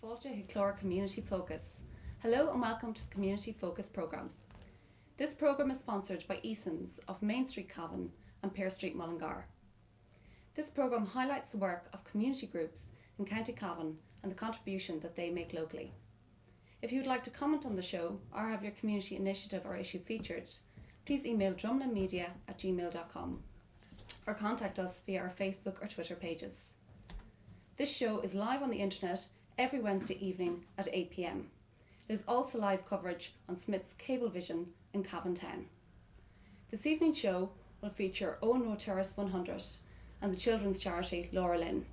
Fáilte Chlór Community Focus. Hello and welcome to the Community Focus programme. This programme is sponsored by Eason's of Main Street Cavan and Pear Street Mullingar. This programme highlights the work of community groups in County Cavan and the contribution that they make locally. If you would like to comment on the show or have your community initiative or issue featured, please email drumlinmedia@gmail.com or contact us via our Facebook or Twitter pages. This show is live on the internet every Wednesday evening at 8 p.m. It is also live coverage on Smith's Cablevision in Cavan Town. This evening's show will feature Owen Road Terrace 100 and the children's charity Laura Lynn.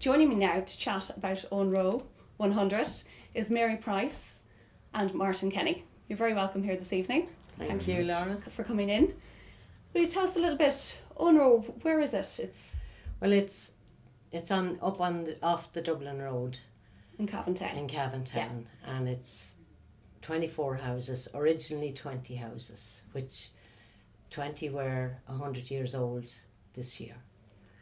Joining me now to chat about Owen Road 100 is Mary Price and Martin Kenny. You're very welcome here this evening. Thank you, Laura, for coming in. Will you tell us a little bit, Owen Road, where is it? It's off the Dublin Road in Cavan Town. And it's 24 houses, originally 20 houses, which 20 were 100 years old this year.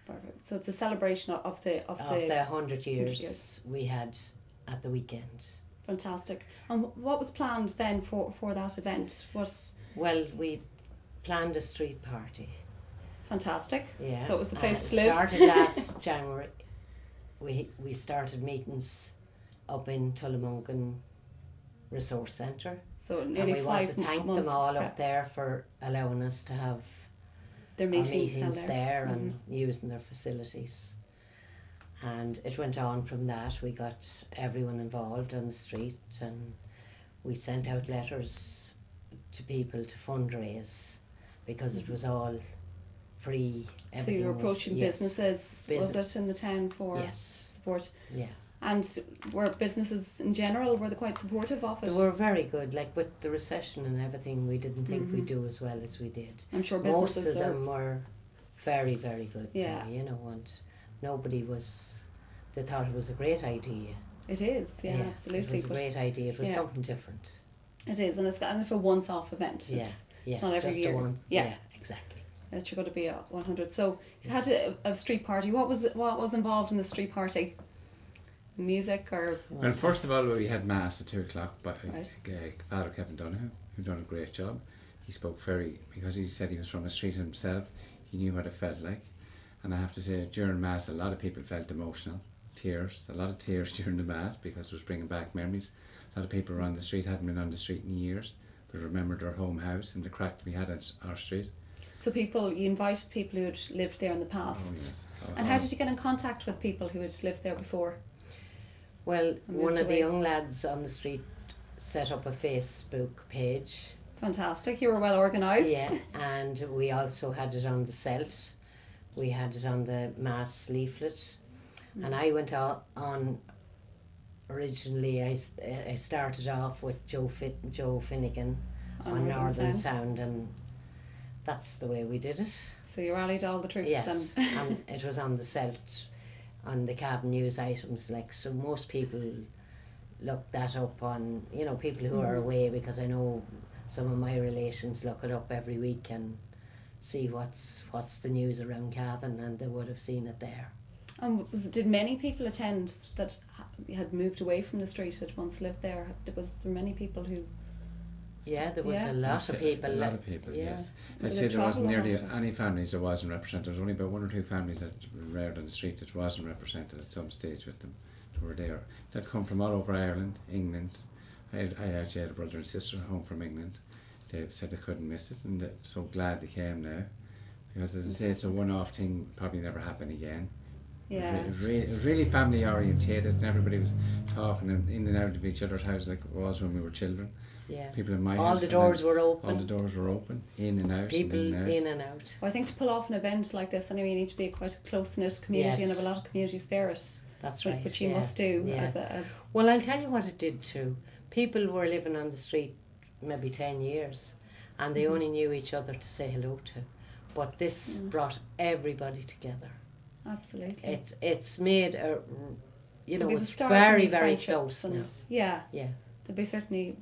Perfect. So it's a celebration of the 100 years we had at the weekend. Fantastic. And what was planned then for that event? Well, we planned a street party. Fantastic. Yeah. So it was the place to live. It started last January. We started meetings up in Tullamungan Resource Centre. So nearly 5 months. And we want to thank them all up there for allowing us to have their meetings there and using their facilities. And it went on from that. We got everyone involved on the street and we sent out letters to people to fundraise because it was all free. So you were approaching businesses, was it, in the town for support? Yeah. And were businesses in general, were they quite supportive of it? They were very good. Like with the recession and everything, we didn't think we'd do as well as we did. I'm sure businesses most of them were very, very good. Yeah. And nobody they thought it was a great idea. It is, absolutely. It was a great idea. It was something different. It is, and it's kind of a once-off event. It's not every year. Yeah, exactly. That you're going to be at 100. So you had a street party. What was involved in the street party? Music or? Well, first of all, we had mass at 2:00 by Father Kevin Donoghue, who done a great job. He spoke because he said he was from a street himself. He knew what it felt like, and I have to say, during mass, a lot of people felt emotional, a lot of tears during the mass because it was bringing back memories. A lot of people around the street hadn't been on the street in years, but remembered their home house and the crack we had at our street. So you invited people who had lived there in the past. Oh, yes. And how did you get in contact with people who had lived there before? Well, one of the young lads on the street set up a Facebook page. Fantastic, you were well organised. Yeah, and we also had it on the Celt. We had it on the mass leaflet. And I went on originally, I started off with Joe Finnegan on Northern Sound, and that's the way we did it. So you rallied all the troops then? Yes, and it was on the Celt, on the Cavan news items, so most people look that up on, people who are away, because I know some of my relations look it up every week and see what's the news around Cavan, and they would have seen it there. And did many people attend that had moved away from the street, had once lived there? Was there many people who? Yeah, there was a lot of people. A lot of people, yes. I'd say there wasn't nearly any families that wasn't represented. There was only about 1 or 2 families that were out on the street that wasn't represented at some stage with them. They were there. They'd come from all over Ireland, England. I actually had a brother and sister home from England. They said they couldn't miss it, and they're so glad they came now. Because as I say, it's a one-off thing, probably never happen again. Yeah. It was really family orientated, and everybody was talking in and out of each other's house like it was when we were children. Yeah. People in my house. All the doors were open, in and out. People in and out. Well, I think to pull off an event like this, anyway, you need to be quite a close-knit community and have a lot of community spirit. That's right. Which you must do. Yeah. Well, I'll tell you what it did too. People were living on the street maybe 10 years, and they only knew each other to say hello to. But this brought everybody together. Absolutely. It's made it's very, very close now. Yeah. There'll be certainly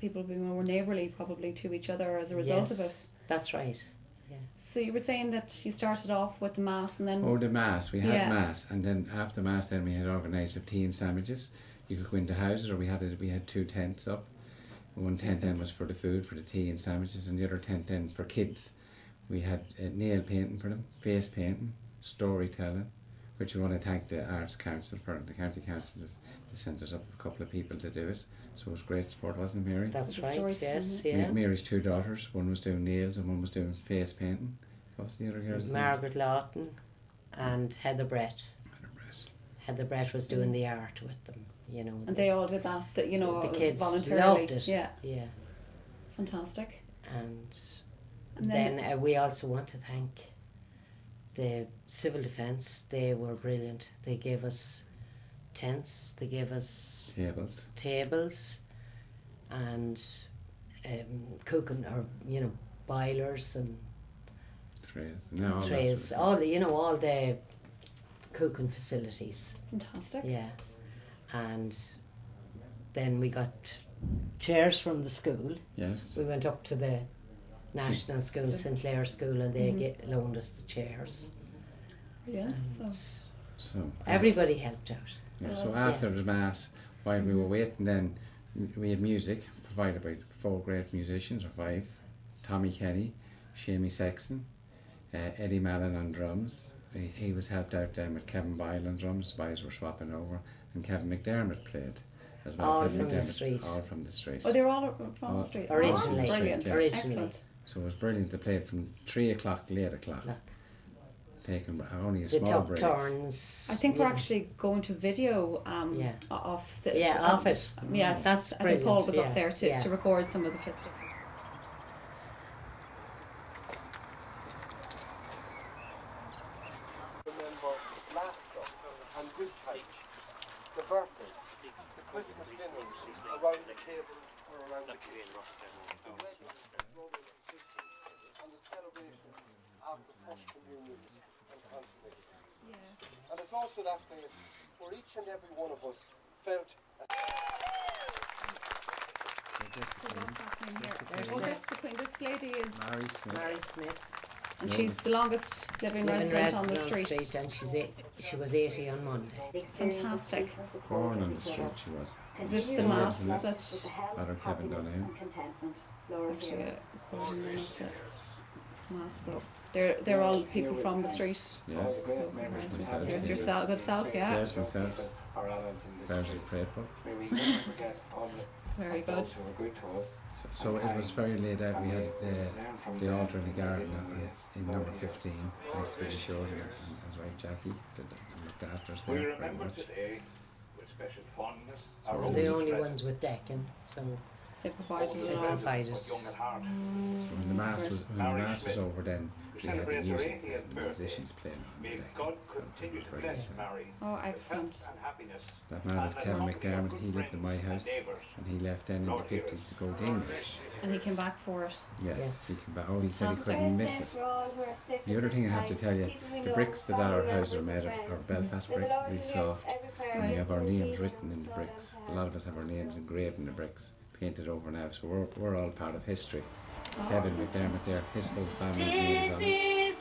people will be more neighbourly probably to each other as a result of it. That's right. Yeah. So you were saying that you started off with the mass and then... Oh, the mass. We had mass, and then after mass then we had organised tea and sandwiches. you could go into houses, or we had 2 tents up. One tent then was for the food, for the tea and sandwiches, and the other tent then for kids. We had nail painting for them, face painting, storytelling, which we want to thank the Arts Council for. The County Council they sent us up a couple of people to do it, so it was great sport, wasn't it, Mary? That's The right, story- yes, mhm. yeah. Mary's 2 daughters, one was doing nails and one was doing face painting. What was the other girl's name? Margaret Lawton and Heather Brett. Heather Brett was doing the art with them, you know. And they all did that, you know, the kids voluntarily. loved it. Yeah, Yeah. fantastic. And then we also want to thank the Civil Defence. They were brilliant. They gave us tents, they gave us tables and cooking, or, you know, boilers and trays, all the cooking facilities. Fantastic. Yeah. And then we got chairs from the school. Yes. We went up to the National School, St Clair School, and they loaned us the chairs. Brilliant. So Everybody helped out. Yeah, so after the Mass, while we were waiting, then we had music provided by 4 great musicians, or 5. Tommy Kenny, Shamie Sexton, Eddie Mallon on drums. He was helped out then with Kevin Boyle on drums. The boys were swapping over, and Kevin McDermott played as well. All Kevin from the McDermott, street. All from the street. Oh, they were all from the street. Originally. Oh, brilliant. Yes. Originally. Excellent. So it was brilliant. They played from 3 o'clock to 8 o'clock. Taking only a The small top break. turns. I think we're actually going to video Yeah. of the of it. Yes, That's I think Paul was brilliant, up there yeah. to record some of the festivities. Remember laughter and good times, the birthdays, the Christmas dinners around the table or around the kitchen, the weddings, brothers and sisters, and the celebration after first communions and confirmations. And it's also that place where each and every one of us felt Oh, that's the Queen. This lady is, Mary Smith. and she's the longest living Living resident on the resident street. and she was 80 on Monday. Fantastic. Born on the street, she was. This is the mass that Father Kevin Donahue. actually recording then of the mass. So they're all people from the street. Yes. There's your good self, yeah. Yes, myself. Very grateful. Very good. So it was very laid out. We had the altar in the garden in number 15. Next to the show here. And his wife Jackie looked after us We there very remember much. today with special fondness So our We're own the only present, ones with decking, so They provided they it all. provided. but young at heart. So when the mass was over, then we had the Celebrates her music, 80th the birthday. musicians playing on the May deck. God So it continue was to brilliant. bless Mary Oh, with excellent. health and happiness. That man was and Kevin the company of McDermott. good He lived in my friends house, and neighbours. and he left then in the 50s to go to England. And he came back for it. Yes, Yes. he came back. Oh, he said he Fantastic. couldn't miss it. The other thing I have to tell you, the bricks that our houses are made of are Belfast brick, really soft, and we have our names written in the bricks. A lot of us have our names engraved in the bricks, painted over now, so we're all part of history. Kevin McDermott there, his whole family names on it.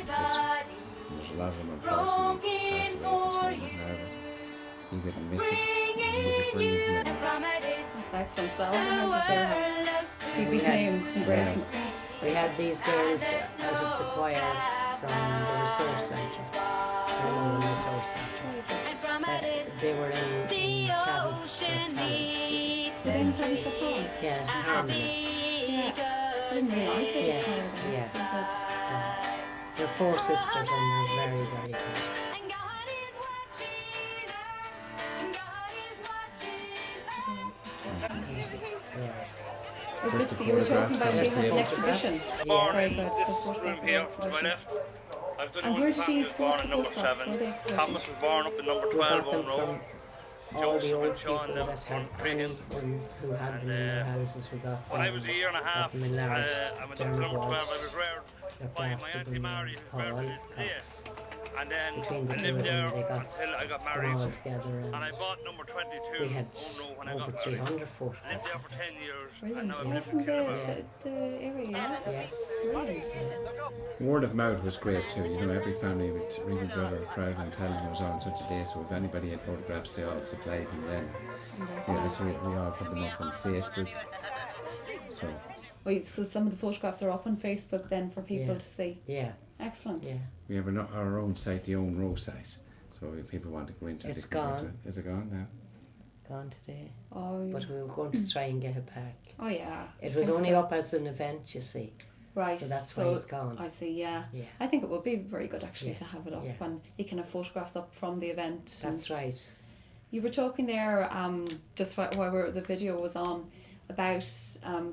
There's a lot of them unfortunately passed away at this moment now, but he wouldn't miss it. And he's a brilliant man. That's excellent. So all the houses there have people's names engraved. Yes. We had these girls out of the choir from the resource centre, the London Resource Centre. They were in Cabins for Talent. They didn't have the talent. Yeah, Harmony. Yeah. I didn't realise they did Yes, choir there. yeah. They're 4 sisters and they're very, very good. Yeah. Is Where's this the you were talking photographs? about There's she the had an photographs. exhibition? Yeah. Very good. So This photograph room here to my exhibition. left. I've done And one where with did family she was source born the in number photographs 7. for the exhibition? Thomas was born up in number We 12 got them on road. from all the Joseph old and Sean people them that from had Cregan. anyone who had them in their houses. We got When I was a year and a half, them enlarged. I went up to number 12. I was reared Looked by my after Auntie them, Mary, who's Paul buried today. Cox. And then between the I two lived of there them. They got until I got them married. all together, And I and bought number 22. we had when I over got married. 300 Lived photographs. there for 10 years. Brilliant. And now I've Yeah, lived from in Kilmarnock. the area. Yeah. Yes. Brilliant. Word of mouth was great too. You know, every family would ring a brother, crowd, and tell them it was on such a day. So if anybody had photographs, they all supplied them then. Yeah, so we all put them up on Facebook. So Wait, so some of the photographs are up on Facebook then for people Yeah. to see. Yeah. Excellent. Yeah. we have our own site, the own row site. So if people want to go into it, It's they can go into gone. it. Is it gone now? Gone today. Oh, But we were going to try and get it back. oh yeah. I It was think only so. up as an event, you see. Right. So that's why it's gone. I see. Yeah. Yeah. I think it would be very good actually Yeah. to have it up, Yeah. and you can have photographs up from the event. That's and right. You were talking there, just while the video was on, about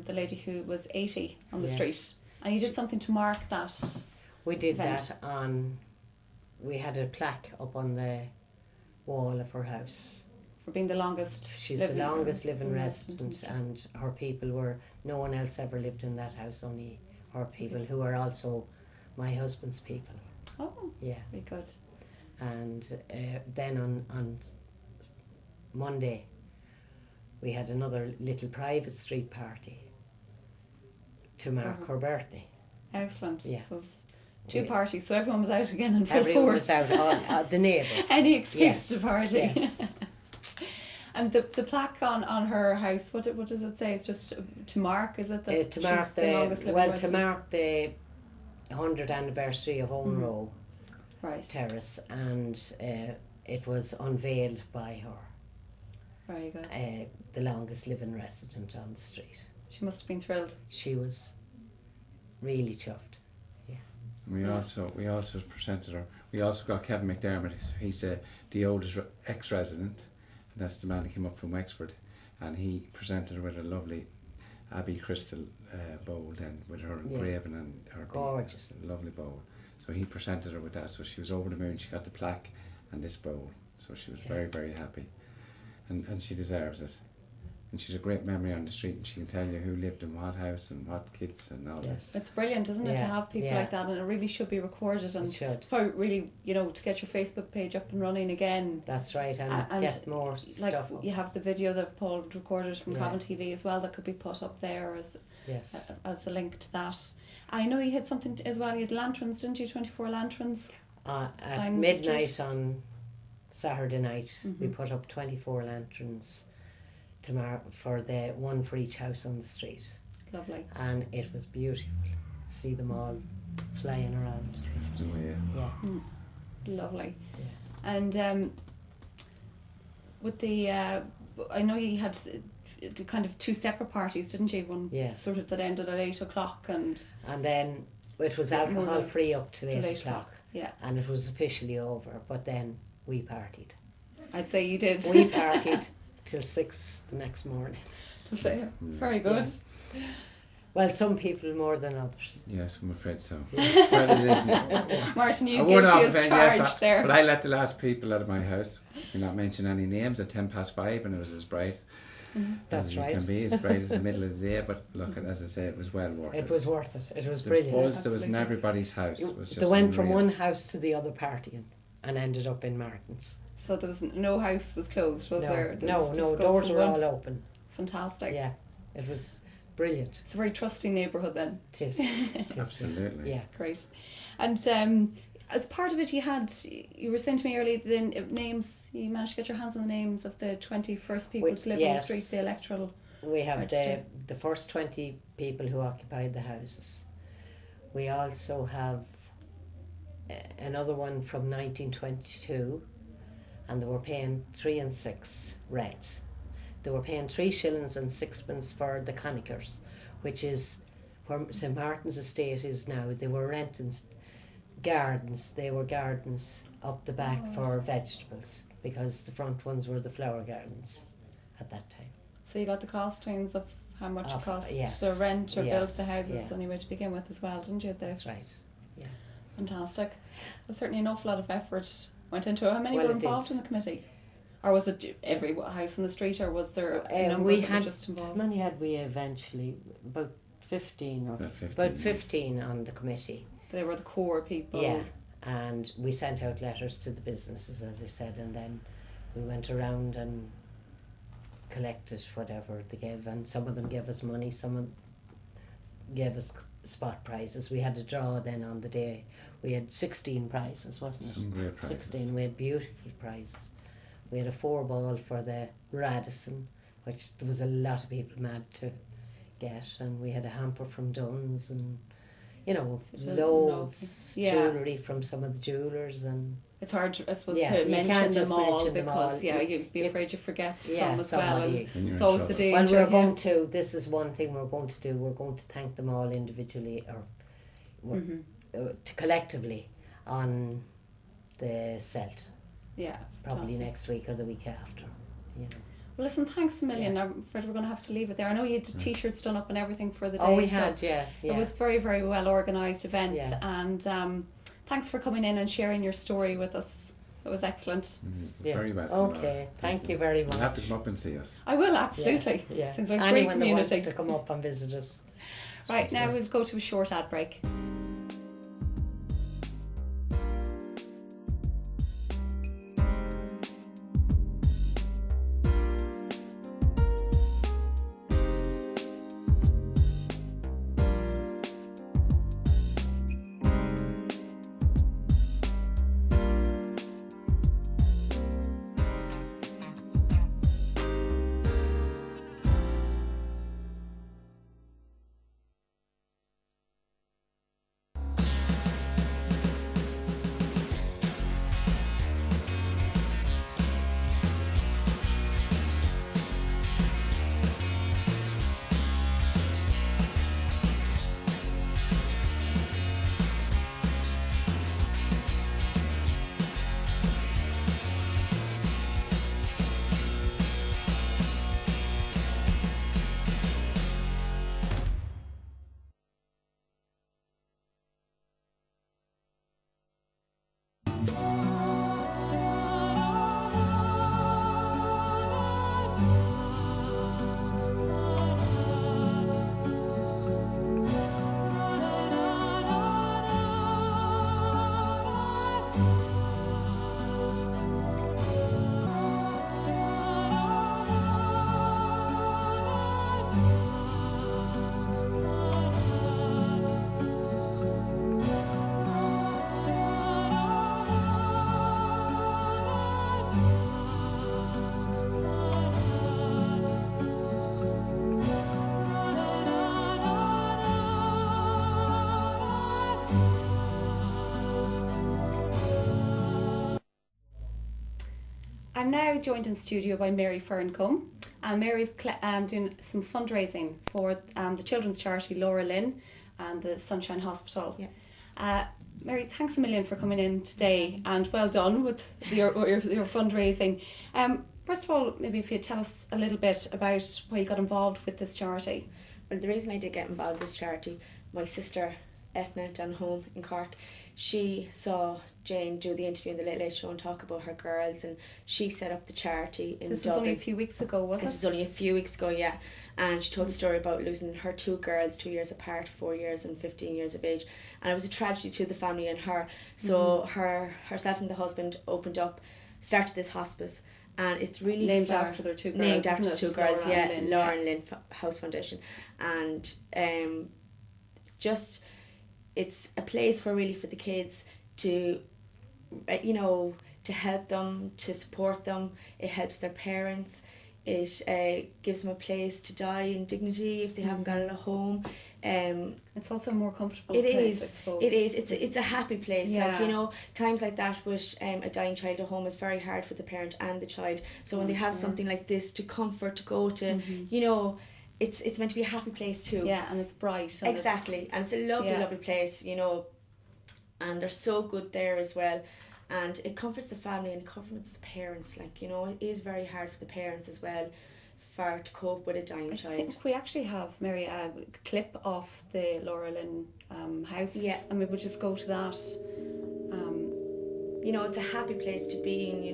the lady who was 80 on the Yes. street, and you did something to mark that. We did event. that on. We had a plaque up on the wall of her house. For being the longest. She's the longest living resident, and her people were. No one else ever lived in that house. Only her people, who are also my husband's people. Oh, Yeah. very good. And then on Monday, we had another little private street party to mark her birthday. Excellent. Yeah. So it's two We- parties, so everyone was out again in full Everyone force. was out, all, the neighbours. Any excuse Yes, to party. Yes. And the plaque on her house, what does it say? It's just to mark, is it? That To mark she's the longest living to resident? mark the 100th anniversary of Own Row Right. Terrace, and it was unveiled by her, Very good. the longest living resident on the street. She must have been thrilled. She was really chuffed. We also presented her. We also got Kevin McDermott. He's the oldest ex-resident, and that's the man who came up from Wexford, and he presented her with a lovely Abbey crystal bowl then with her engraving and her Gorgeous. lovely bowl. So he presented her with that. So she was over the moon. She got the plaque and this bowl. So she was very, very happy, and she deserves it. And she's a great memory on the street, and she can tell you who lived in what house and what kids and all Yes. It's brilliant, isn't it, to Yeah, have people yeah. like that, and it really should be recorded, and It should. it's probably really, to get your Facebook page up and running again. That's right, and And get more Like stuff up. you have the video that Paul recorded from Yeah. Cavan TV as well that could be put up there Yes. as a link to that. I know you had something as well. You had lanterns, didn't you? 24 lanterns. At Diamond midnight Street. on Saturday night, we put up 24 lanterns for the one for each house on the street, Lovely. and it was beautiful. See them all flying around. So, yeah. Yeah. Lovely. Yeah. And with the, I know you had kind of two separate parties, didn't you? One Yes. sort of that ended at 8 o'clock and And then it was Yeah, more alcohol than- free up till till 8 8 o'clock, yeah. and it was officially over. But then we partied. I'd say you did. We partied till 6 the next morning. Very good. Well, some people more than others. Yes, I'm afraid so. Well, it isn't. Martin, you I would guilty not as offend, charged yes, there. but I let the last people out of my house. You're not mention any names at 5:10, and it was as bright That's as right. it can be, as bright as the middle of the day. But look, as I say, it was well worth it. It was worth it. It was the brilliant. buzz there was in Absolutely. everybody's house. Was just They went from unreal. one house to the other partying and ended up in Martin's. So there was no house was closed, was there? There was No, just go doors from were one all to- open. Fantastic. Yeah, it was brilliant. It's a very trusting neighbourhood then. It is. It is. Absolutely. Yeah. Great. And as part of it, you were saying to me earlier the names. You managed to get your hands on the names of the 21st people to live on the yes. street. The electoral. We have Register. the first 20 people who occupied the houses. We also have another one from 1922, and they were paying 3 and 6 rent. They were paying 3 shillings and 6pence for the Connickers, which is where St Martin's estate is now. They were renting gardens. They were gardens up the back for vegetables, because the front ones were the flower gardens at that time. So you got the costings of how much it Of- cost yes, to rent or build yes, the houses yeah. anyway to begin with as well, didn't you? That's right. Fantastic. There's certainly an awful lot of effort went into it. How many Well, were it involved did. in the committee? Or was it every house in the street, or was there a number We that were had, just how involved? many had we eventually? About 15 or About 15. about 15 on the committee. They were the core people. Yeah, and we sent out letters to the businesses, as I said, and then we went around and collected whatever they gave, and some of them gave us money, some gave us spot prizes. We had a draw then on the day. We had 16 prizes, wasn't it? Some great prizes. 16. We had beautiful prizes. We had a 4-ball for the Radisson, which there was a lot of people mad to get, and we had a hamper from Dunn's, and loads jewellery from some of the jewellers, and it's hard, I suppose, Yeah, to you mention can't them just all mention them because all. you'd be afraid you forget yeah, some as well. somebody. And And you're it's in always the trouble. Well, danger. we're going to. This is one thing we're going to do. We're going to thank them all individually, or collectively, on the CELT. Yeah, Probably fantastic. next week or the week after. You know. Well, listen, thanks a million. I'm afraid we're going to have to leave it there. I know you had T-shirts done up and everything for the day. Oh, we so had, yeah. It was very, very well organised event, Yeah. and thanks for coming in and sharing your story with us. It was excellent. Yeah. Very welcome. Okay, Laura. thank you very much. You'll have to come up and see us. I will, absolutely. Yeah. Seems like a great Anyone that community. wants to come up and visit us. Right, now we'll go to a short ad break. I'm now joined in studio by Mary Ferncombe, and Mary's doing some fundraising for the children's charity Laura Lynn and the Sunshine Hospital. Yeah. Mary, thanks a million for coming in today, and well done with your fundraising. First of all, maybe if you tell us a little bit about why you got involved with this charity. Well, the reason I did get involved with this charity, my sister Etna down home in Cork, she saw Jane do the interview in the Late Late Show and talk about her girls, and she set up the charity in This was Dublin. only a few weeks ago, was it? This was only a few weeks ago, yeah. And she told a story about losing her 2 girls, 2 years apart, 4 years and 15 years of age. And it was a tragedy to the family and her. So herself and the husband opened up, started this hospice. And it's really named after their 2 girls. Named after the 2 girls, Laura and yeah. Lynn, Laura and Lynn House Foundation. And just, it's a place for the kids to, to help them, to support them. It helps their parents. It gives them a place to die in dignity if they haven't got a home. It's also a more comfortable It place, is. I suppose. It is. It's a happy place. Yeah. Like, times like that with a dying child at home is very hard for the parent and the child. So when they have something like this to comfort, to go to, it's meant to be a happy place too. Yeah, and it's bright. And Exactly. And it's a lovely, yeah. lovely place, and they're so good there as well. And it comforts the family and it comforts the parents. Like, it is very hard for the parents as well to cope with a dying I child. think we actually have, Mary, a clip of the Laura Lynn house. Yeah. And maybe we'll just go to that. It's a happy place to be in,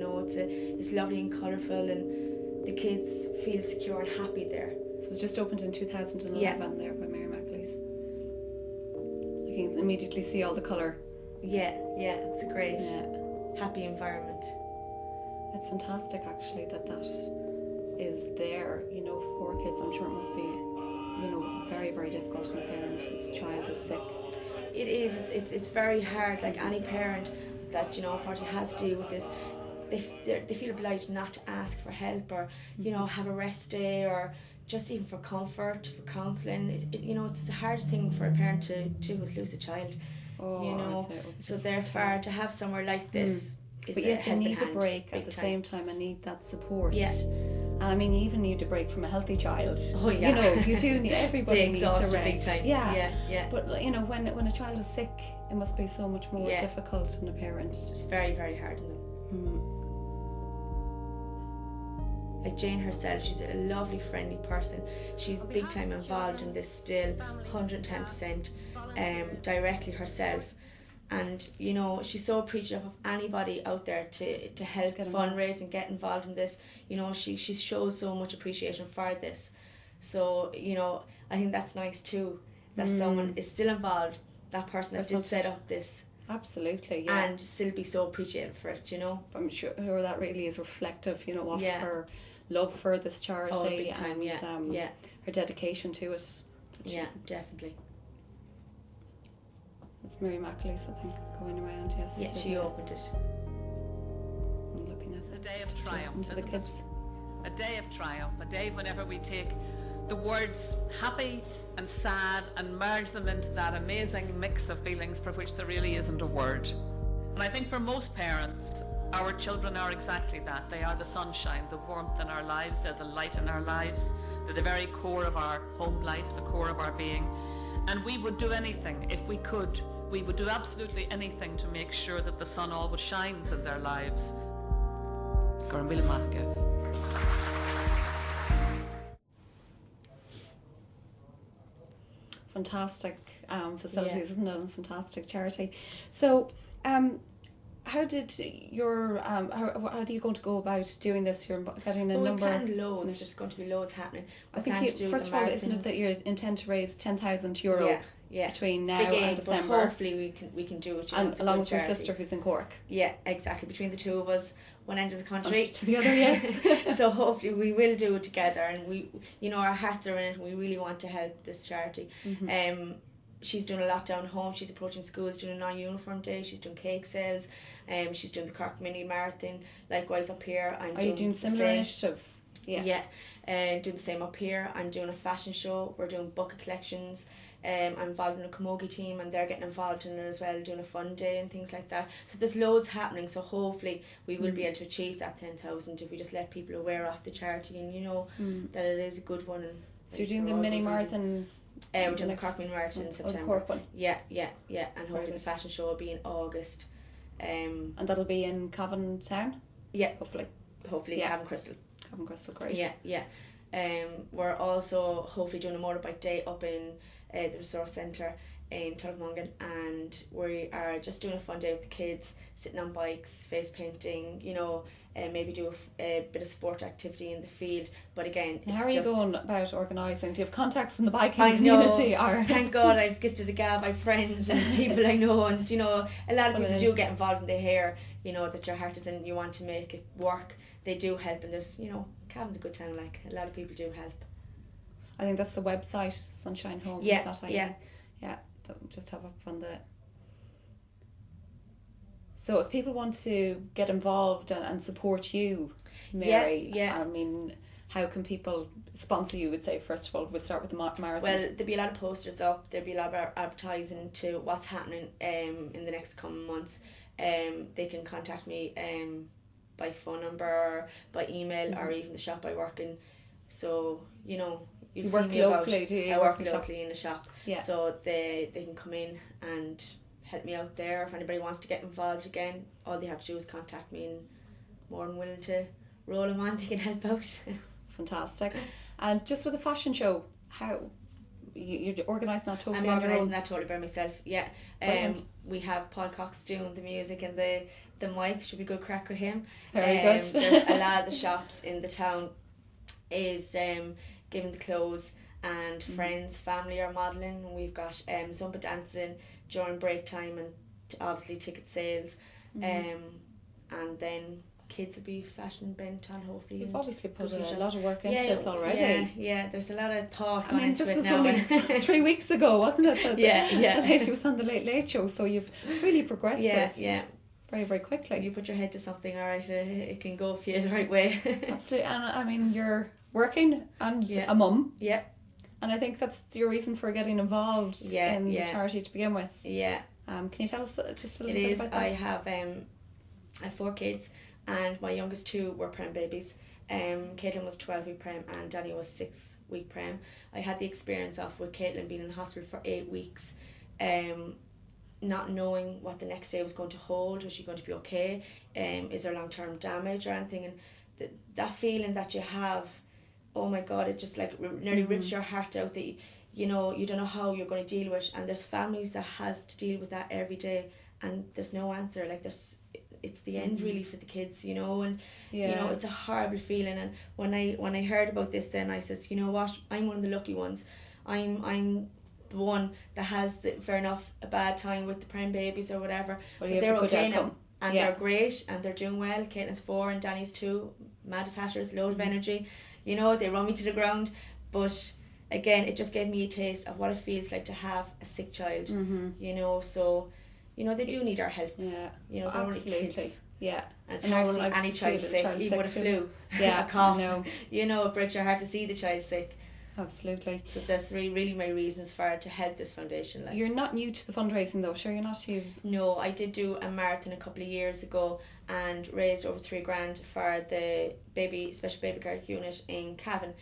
it's lovely and colourful, and the kids feel secure and happy there. So it was just opened in 2011 there by Mary McAleese. You can immediately see all the colour Yeah, it's a great, Yeah. happy environment. It's fantastic actually that is there, you know, for kids. I'm sure it must be, you know, very, very difficult when a parent whose child is sick. It is. It's very hard. Like any parent that, you know, unfortunately has to deal with this, they feel obliged not to ask for help, or, you know, have a rest day, or just even for comfort, for counselling. You know, it's the hardest thing for a parent to do is lose a child. Oh, You know, so therefore to have somewhere like this is but a yet they helping need a hand, break at big the time. same time and need that support. Yeah. And I mean, you even need a break from a healthy child. Oh yeah. You know, you do need, everybody They needs a exhaust you rest. big time. Yeah. But you know, when a child is sick, it must be so much more Yeah. difficult on a parent. It's very, very hard on them. Mm. Like Jane herself, she's a lovely, friendly person. She's big time involved in this still, 110%, directly herself. And you know, she's so appreciative of anybody out there to help get involved. fundraise and get involved in this. You know, she shows so much appreciation for this. So, you know, I think that's nice too, that someone is still involved, that person that did set up this, Absolutely, yeah. and still be so appreciative for it, you know. I'm sure that really is reflective, you know, of Yeah. her love for this charity Oh, big time, and yeah. her dedication to it. Yeah, definitely. It's Mary McAleese, I think, going around yesterday. Yeah, she opened it. And looking at It's a day of triumph, into the isn't kids. it? A day of triumph, a day whenever we take the words happy and sad and merge them into that amazing mix of feelings for which there really isn't a word. And I think for most parents, our children are exactly that. They are the sunshine, the warmth in our lives, they're the light in our lives, they're the very core of our home life, the core of our being. And we would do anything, if we could, we would do absolutely anything to make sure that the sun always shines in their lives. Gormbil Markev. Fantastic facilities, isn't it? And fantastic charity. So, how did your how are you going to go about doing this? You're getting a Well, we number. planned loads. There's going to be loads happening. I We think plan to do first the of all, isn't it that marathons. you intend to raise €10,000 Yeah. between now Big aim, and but December, hopefully we can do it. You know, and it's a along good with your charity. sister who's in Cork. Yeah, exactly. Between the two of us, one end of the country To the other, yes. So hopefully we will do it together, and we, you know, our hearts are in it, and we really want to help this charity. She's doing a lot down home. She's approaching schools, doing a non-uniform day. She's doing cake sales. She's doing the Cork Mini Marathon. Likewise up here, I'm Are you doing the similar same. initiatives? Yeah, doing the same up here. I'm doing a fashion show. We're doing bucket collections. I'm involved in a camogie team, and they're getting involved in it as well, doing a fun day and things like that. So there's loads happening. So hopefully we will be able to achieve that 10,000 if we just let people aware of the charity, and you know that it is a good one. And So you're doing the mini marathon. we're doing the next- Cork Mini Marathon in Oh, the September. Cork one. Yeah, and hopefully the good. fashion show will be in August. And that'll be in Cavan Town, Yeah, hopefully. hopefully Yeah. Cavan Crystal. Cavan Crystal, great. Yeah. We're also hopefully doing a motorbike day up in the resource centre in Tullammungan, and we are just doing a fun day with the kids, sitting on bikes, face painting, you know, and maybe do a bit of sport activity in the field. But again, And it's how are you just, going about organising? Do you have contacts in the biking I know. community? Or Thank God I've gifted a gab by friends and people I know, and you know, a lot of people do get involved when they hear, you know, that your heart is in, you want to make it work. They do help, and there's, you know, Cavan's a good town, like a lot of people do help. I think that's the website, Sunshine Home. Yeah. Just have up on the. So if people want to get involved and support you, Mary, Yeah. I mean, how can people sponsor you? Would say first of all, we'd start with the marathon. Well, there'll be a lot of posters up. There'll be a lot of advertising to what's happening in the next coming months. They can contact me by phone number, or by email, or even the shop I work in. So you know, you'll You see work me about. locally, do you? I You work in the shop? locally in the shop. Yeah. So they can come in and help me out there. If anybody wants to get involved again, all they have to do is contact me, and more than willing to roll them on. They can help out. Fantastic. And just with the fashion show, how you're organising that totally I'm on your organising own? that totally by myself. Yeah. Brilliant. We have Paul Cox doing the music and the mic. Should be good crack with him. Very good. There's a lot of the shops in the town is giving the clothes, and friends, family are modelling. We've got Zumba dancing during break time, and obviously ticket sales, and then kids will be fashion bent on hopefully. You've and obviously put good a results. lot of work into this already. Yeah, there's a lot of thought I going mean, into this it was now. only 3 weeks ago, wasn't it? That Yeah. the lady was on the Late Late Show, so you've really progressed this Yeah. very, very When quickly. you put your head to something, alright, it can go for you the right way. Absolutely, and I mean, you're working and Yeah. a mum, Yeah, and I think that's your reason for getting involved in the Yeah. charity to begin with. yeah. Can you tell us just a It little bit is. about I that? have 4 kids, and my youngest 2 were prem babies. Caitlin was 12-week prem, and Danny was 6-week prem. I had the experience of with Caitlin being in hospital for 8 weeks, not knowing what the next day was going to hold. Was she going to be okay? Is there long-term damage or anything? And that feeling that you have, oh my God, it just like nearly rips your heart out that you know you don't know how you're going to deal with. And there's families that has to deal with that every day, and there's no answer. Like it's the end really for the kids, you know, and you know it's a horrible feeling. And when I heard about this, then I says, you know what, I'm one of the lucky ones. I'm the one that has fair enough a bad time with the prem babies or whatever, Well, but you they're have a good okay now, outcome. and Yeah. they're great and they're doing well. Caitlin's 4 and Danny's 2, mad as hatters, load of energy, you know, they run me to the ground. But again, it just gave me a taste of what it feels like to have a sick child, you know. So you know, they do need our help. Yeah, You know, they're only absolutely. kids. Yeah, And it's And no hard to one see likes any to see child the sick, child even with a sick flu, Yeah, a cough. no. You know, it breaks your heart to see the child sick. Absolutely. So that's really my reasons for to help this foundation. Like, You're not new to the fundraising though, sure? You're not. no, I did do a marathon a couple of years ago and raised over $3,000 for the special baby care unit in Cavan.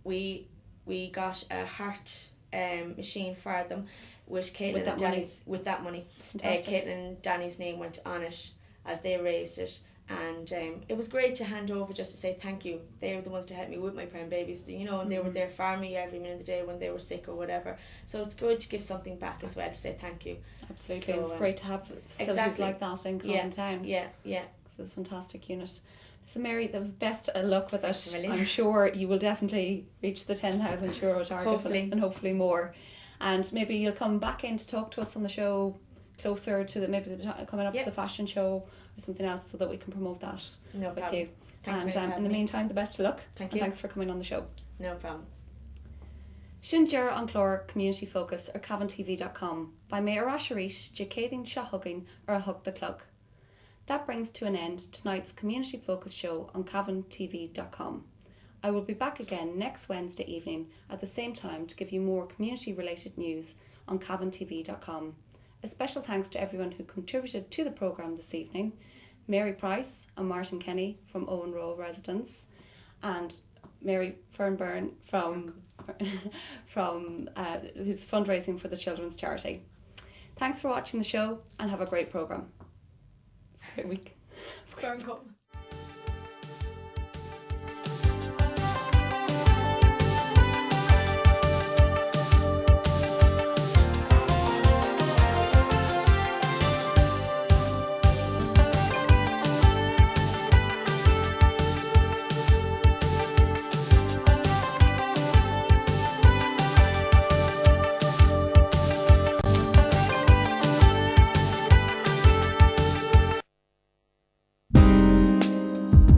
We got a heart machine for them with Caitlin With that and money. Danny's with that money. Fantastic. Caitlin and Danny's name went on it as they raised it. And it was great to hand over just to say thank you. They were the ones to help me with my prem babies, you know, and they were there for me every minute of the day when they were sick or whatever. So it's good to give something back as well, to say thank you. Absolutely. So, It's great to have facilities exactly. like that in Cavan Town. Yeah. It's a fantastic unit. So Mary, the best of luck with Thanks a it. million. I'm sure you will definitely reach the €10,000 target Hopefully. and hopefully more. And maybe you'll come back in to talk to us on the show closer to coming up Yep. to the fashion show or something else so that we can promote that No with problem. you. Thanks And for in having the me. meantime, the best of luck. Thank And you. thanks for coming on the show. No problem. Sin Ger an Chlór Community Focus ar cavantv.com by mé arasharit jacading shahugging or a hug the clug. That brings to an end tonight's Community Focus show on cavantv.com. I will be back again next Wednesday evening at the same time to give you more community related news on cavantv.com. A special thanks to everyone who contributed to the programme this evening: Mary Price and Martin Kenny from Owen Row Residence, and Mary Fernburn from who's fundraising for the Children's Charity. Thanks for watching the show and have a great programme. Great week. Fern come.